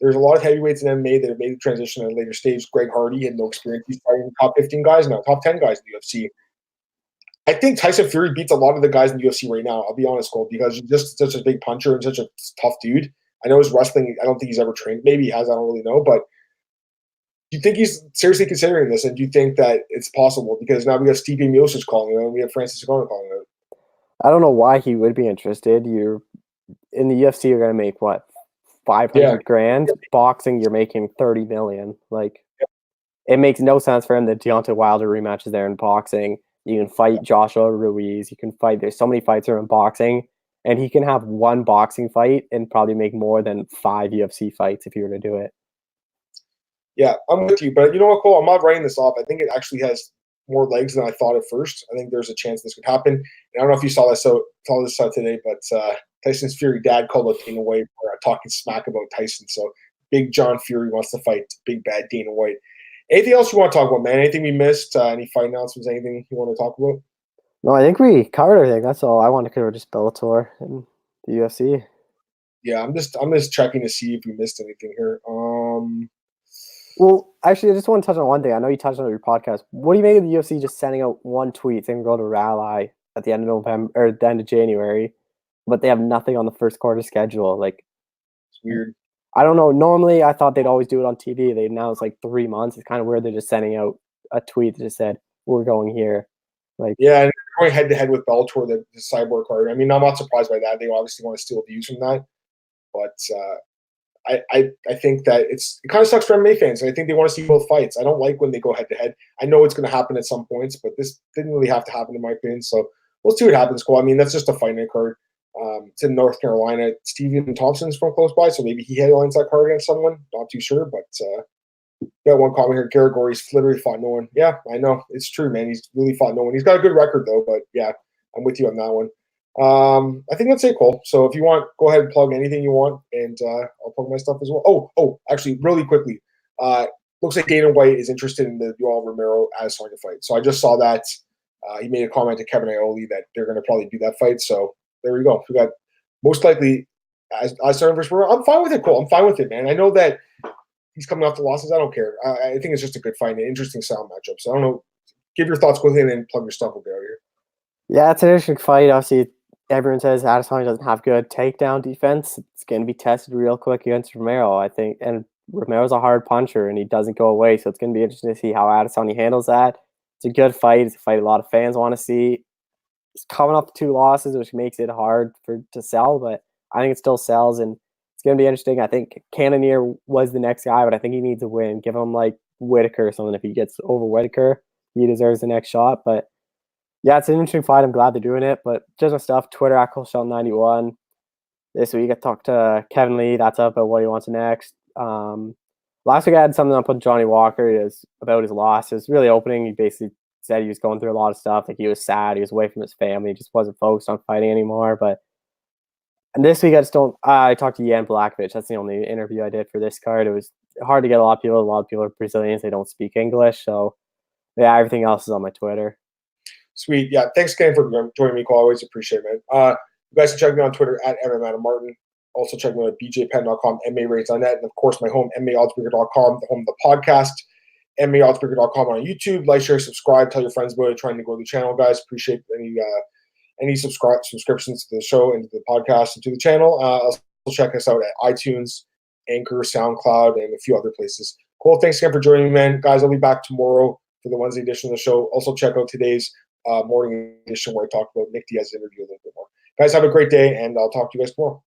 There's a lot of heavyweights in MMA that have made the transition at a later stage. Greg Hardy had no experience. He's fighting top 15 guys now, top 10 guys in the UFC. I think Tyson Fury beats a lot of the guys in the UFC right now. I'll be honest, Cole, because he's just such a big puncher and such a tough dude. I know his wrestling, I don't think he's ever trained. Maybe he has, I don't really know. But do you think he's seriously considering this? And do you think that it's possible? Because now we have Stipe Miocic calling it, and we have Francis Ngannou calling it.
I don't know why he would be interested. You're in the UFC, you're going to make, what, 500 grand? Boxing, you're making 30 million. Like, it makes no sense for him that Deontay Wilder rematches there in boxing. You can fight Joshua Ruiz. You can fight. There's so many fights in boxing, and he can have one boxing fight and probably make more than 5 UFC fights if you were to do it.
Yeah, I'm with you. But you know what, Cole? I'm not writing this off. I think it actually has more legs than I thought at first. I think there's a chance this could happen. And I don't know if you saw this today, but Tyson's Fury dad called out Dana White for talking smack about Tyson. So big John Fury wants to fight big bad Dana White. Anything else you want to talk about, man? Anything we missed? Any fight announcements? Anything you want to talk about?
No, I think we covered everything. That's all I want to cover. Just Bellator and the UFC.
Yeah, I'm just checking to see if we missed anything here.
Well, actually, I just want to touch on one thing. I know you touched on your podcast. What do you make of the UFC just sending out one tweet saying go to rally at the end of November or the end of January, but they have nothing on the first quarter schedule? Like,
it's weird.
I don't know. Normally, I thought they'd always do it on TV. They announced like 3 months. It's kind of weird. They're just sending out a tweet that just said, "We're going here." Like,
yeah, and going head to head with Bellator, the Cyborg card. I mean, I'm not surprised by that. They obviously want to steal views from that, but I think that it kind of sucks for MMA fans. I think they want to see both fights. I don't like when they go head to head. I know it's going to happen at some points, but this didn't really have to happen in my opinion. So we'll see what happens. Cool. I mean, that's just a fight night card. It's in North Carolina. Steven Thompson's from close by, so maybe he headlines that card against someone. Not too sure, but got one comment here. Garrett Gorey's literally fought no one. Yeah, I know. It's true, man. He's really fought no one. He's got a good record, though, but yeah, I'm with you on that one. I think that's it, Cole. So if you want, go ahead and plug anything you want, and I'll plug my stuff as well. Oh, actually, really quickly. Looks like Dana White is interested in the Yoel Romero Adesanya fight. So I just saw that. He made a comment to Kevin Iole that they're going to probably do that fight. So there we go. We got most likely Adesanya versus Romero. I'm fine with it, Cole. I'm fine with it, man. I know that he's coming off the losses. I don't care. I think it's just a good fight, an interesting sound matchup. So I don't know. Give your thoughts quickly and then plug your stuff. We'll get out of here.
Yeah, it's an interesting fight. Obviously, everyone says Adesanya doesn't have good takedown defense. It's going to be tested real quick against Romero, I think. And Romero's a hard puncher, and he doesn't go away. So it's going to be interesting to see how Adesanya handles that. It's a good fight. It's a fight a lot of fans want to see. He's coming off 2 losses, which makes it hard to sell, but I think it still sells, and it's going to be interesting. I think Cannonier was the next guy, but I think he needs a win. Give him like Whitaker or something. If he gets over Whitaker, he deserves the next shot. But yeah, it's an interesting fight. I'm glad they're doing it. But just my stuff, Twitter at Shelton91. This week I talked to Kevin Lee. That's up about what he wants next. Last week I had something up with Johnny Walker. It was about his loss. It was really opening. He basically said he was going through a lot of stuff. Like he was sad. He was away from his family. He just wasn't focused on fighting anymore. And this week I just don't. I talked to Jan Blachowicz. That's the only interview I did for this card. It was hard to get a lot of people. A lot of people are Brazilians. They don't speak English. So yeah, everything else is on my Twitter.
Sweet. Yeah. Thanks again for joining me, Cole. I always appreciate it, man. You guys can check me on Twitter at MMAdammartin. Also check me out at bjpenn.com, MMARates.net, and of course my home, MMAOddsBreaker.com, the home of the podcast, MMAOddsBreaker.com on YouTube. Like, share, subscribe, tell your friends about it. Trying to grow the channel, guys. Appreciate any subscriptions to the show and to the podcast and to the channel. Also check us out at iTunes, Anchor, SoundCloud, and a few other places. Cool. Thanks again for joining me, man. Guys, I'll be back tomorrow for the Wednesday edition of the show. Also check out today's morning edition where I talked about Nick Diaz's interview a little bit more. Guys, have a great day, and I'll talk to you guys tomorrow.